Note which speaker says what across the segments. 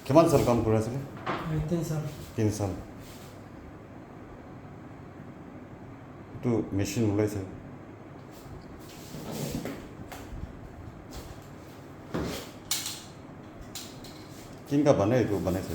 Speaker 1: কিমান সাল কাম কৰি আছিলে? 3 সাল। এইটো মেচিন ওলাইছে। কিনকা বনাই এইটো বনাইছে?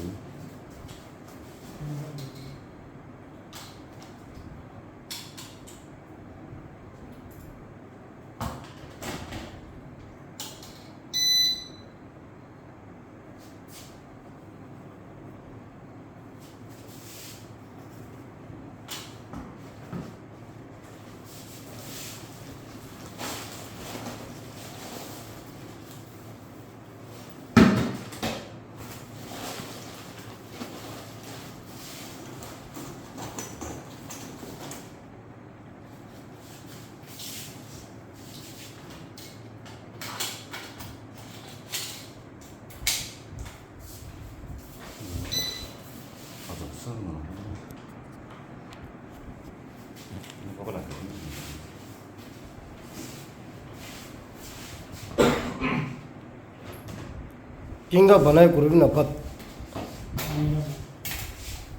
Speaker 2: কিংগা বনাই করবি না ভাত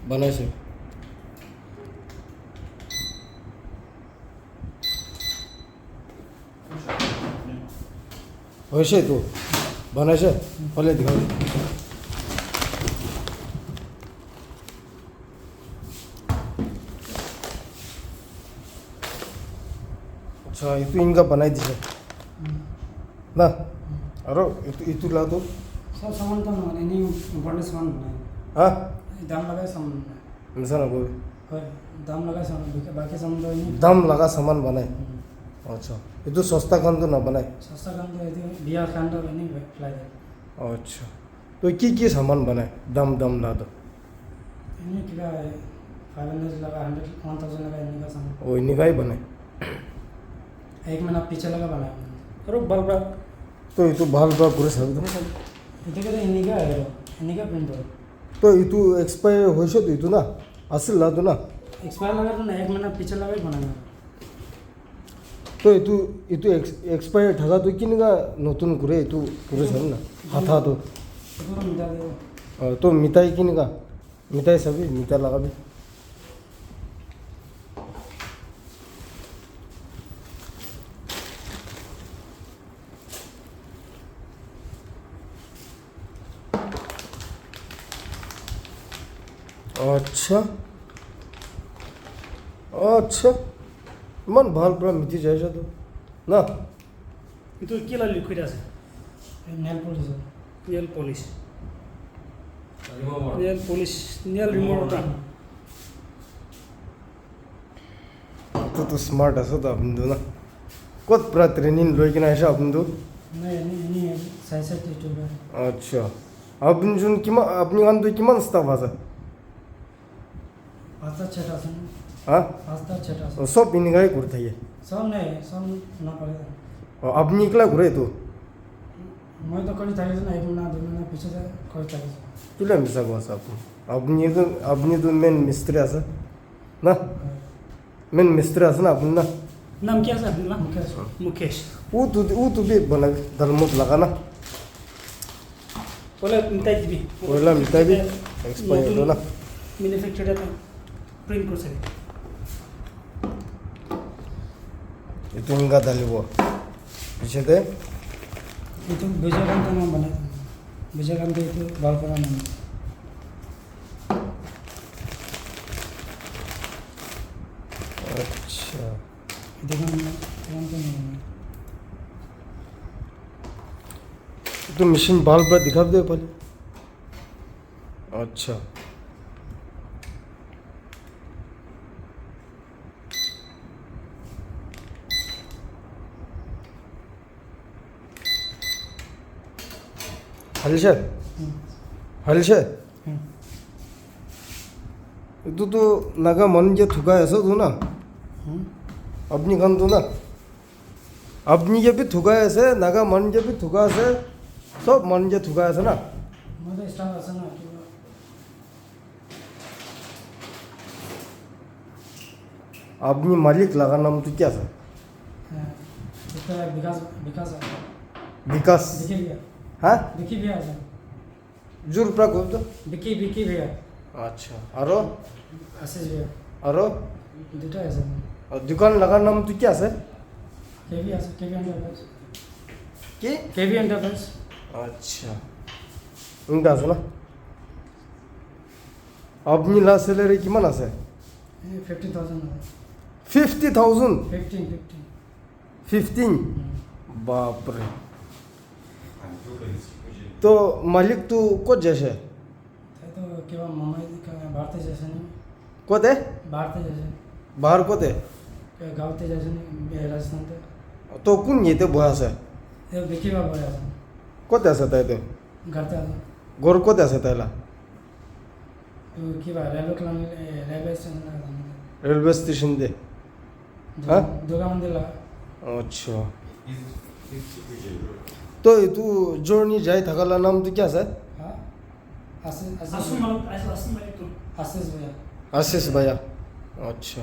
Speaker 2: বানাইছে হয়েছে তো বানাইছে ফলে দিখাও अच्छा itu इनका बनाई दिसे ना अरे itu ला तो
Speaker 3: सब सामान तो नहीं इम्पोर्टेंट सामान बनाए
Speaker 2: हाँ
Speaker 3: दाम लगाए सामान बनाए
Speaker 2: मिसाल कोई
Speaker 3: दाम लगाए सामान बाकी सामान तो नहीं
Speaker 2: दाम लगा सामान बनाए अच्छा itu सस्ता कान तो ना बनाए
Speaker 3: सस्ता काम तो ये बिहार कांड तो नहीं फ्लाई
Speaker 2: अच्छा तो की सामान बनाए दाम दाम ला तो
Speaker 3: इन्हीं क्या 500 लगा 100 1000 लगा इन्हीं का सामान
Speaker 2: वो इन्हीं का ही बनाए
Speaker 3: एक महीना पीछे लगा बनाया अरे बल्ब
Speaker 2: तो itu bahal ba kure sabi
Speaker 3: itu kita इन्हीं का है इन्हीं का प्रिंट हो
Speaker 2: तो itu expire होइसे तो itu ना असल ला तो ना
Speaker 3: एक्सपायर लगा तो ना एक महीना पीछे लगा ही बनाया
Speaker 2: तो itu expire থাকা তো কিনগা নতুন করে itu পুরো সাবি না হাতা তো
Speaker 3: itu तो मिटा दे
Speaker 2: तो मिटाई किनगा मिटाई सभी मिटा लगाबी अच्छा अच्छा ইমান ভাল পুরা মিটি যাইছে তো না
Speaker 3: itu kila liquid আছে nail polish nail polish nail polish nail remover का
Speaker 2: তো স্মার্ট আছে তো আপনি তো না কত পুরা ট্রেনিং লই কিনা আইছে আপনি তো
Speaker 3: नहीं नहीं साइज से यूट्यूब
Speaker 2: আচ্ছা আপনি শুন কিমান আপনি গান তো কিমান স্টাফ আছে
Speaker 3: पास्ता छटा से
Speaker 2: হ্যাঁ
Speaker 3: पास्ता छटा से
Speaker 2: সব ইনগাই করে থাকে
Speaker 3: सब नहीं सब ना पड़ेगा
Speaker 2: আপনি একলা ঘুরে তো
Speaker 3: मैं तो कभी था ना एक महीना 2 महीना पीछे से कभी था
Speaker 2: তুলে মিশা কথা আপনি তো মেন মিস্ত্রি আছে না মেন মিস্ত্রি আছে না আপনি না
Speaker 3: नाम क्या है आपका मुकेश मुकेश
Speaker 2: ও তো भी बना दलमत लगा ना
Speaker 3: बोले मिटाई भी
Speaker 2: ওইলা মিটাই भी एक्सपायर हो ना
Speaker 3: मैन्युफैक्चरर था प्रिंट कर सके
Speaker 2: itu enggak dalibo पीछे दे
Speaker 3: itu bejakan तो नाम बना bejakan तो itu बाल का नाम
Speaker 2: अच्छा
Speaker 3: itu kan नाम तो नहीं
Speaker 2: तो मशीन बाल पर दिखा दे पहले अच्छा हलशे तो नागा मन जे थुका ऐसा तो ना अपनी खान तो ना अपनी जे भी थुका ऐसे नागा मन जे भी थुका ऐसे सब मन जे थुका ऐसे ना
Speaker 3: मुझे स्टाफ ऐसा ना
Speaker 2: अपनी मालिक लगा नाम तो क्या था
Speaker 3: इसका विकास विकास
Speaker 2: বিকাশ
Speaker 3: বিকি ভैया
Speaker 2: হ্যাঁ
Speaker 3: বিকি भैया আছে
Speaker 2: জোর পৰা কৈ তো
Speaker 3: বিকি भैया
Speaker 2: আচ্ছা আৰু
Speaker 3: আশিস भैया
Speaker 2: আৰু
Speaker 3: দুটাই আছে
Speaker 2: দোকান লাগাৰ নামটো কি আছে
Speaker 3: কেভি আছে কেভি এন্টারপ্রাইজ
Speaker 2: কি
Speaker 3: কেভি এন্টারপ্রাইজ
Speaker 2: আচ্ছা ইংটা আছে না আপনি লাষ্ট স্যালারি কিমান আছে
Speaker 3: 50,000
Speaker 2: 50,000
Speaker 3: 15
Speaker 2: 15 বাপরে তো মালিক তো কত যাচ্ছে
Speaker 3: তাই তো কিবা মামাই ভারতে যাচ্ছে না
Speaker 2: কতে
Speaker 3: ভারতে যাচ্ছে
Speaker 2: বাহার কতে
Speaker 3: গাঁৱতে যাচ্ছে না রাজস্থানতে
Speaker 2: তো কোন ইয়েতে বহে আছে
Speaker 3: এই বিকিবা বলে আছে
Speaker 2: কতে আছে তাই তো
Speaker 3: ঘরতে আছে
Speaker 2: ঘর কতে আছে তাইলা
Speaker 3: তো কিবা রেলওয়ে স্টেশন
Speaker 2: রেলওয়ে স্টেশন দে হ্যাঁ?
Speaker 3: দুর্গা মন্দির লাগা
Speaker 2: আচ্ছা তো তু জর্নি যাই থাকালা নাম তো কি আছে
Speaker 3: হ্যাঁ
Speaker 4: আসুন মালিক তো
Speaker 3: আশিস भैया
Speaker 2: আশিস ভাইয়া আচ্ছা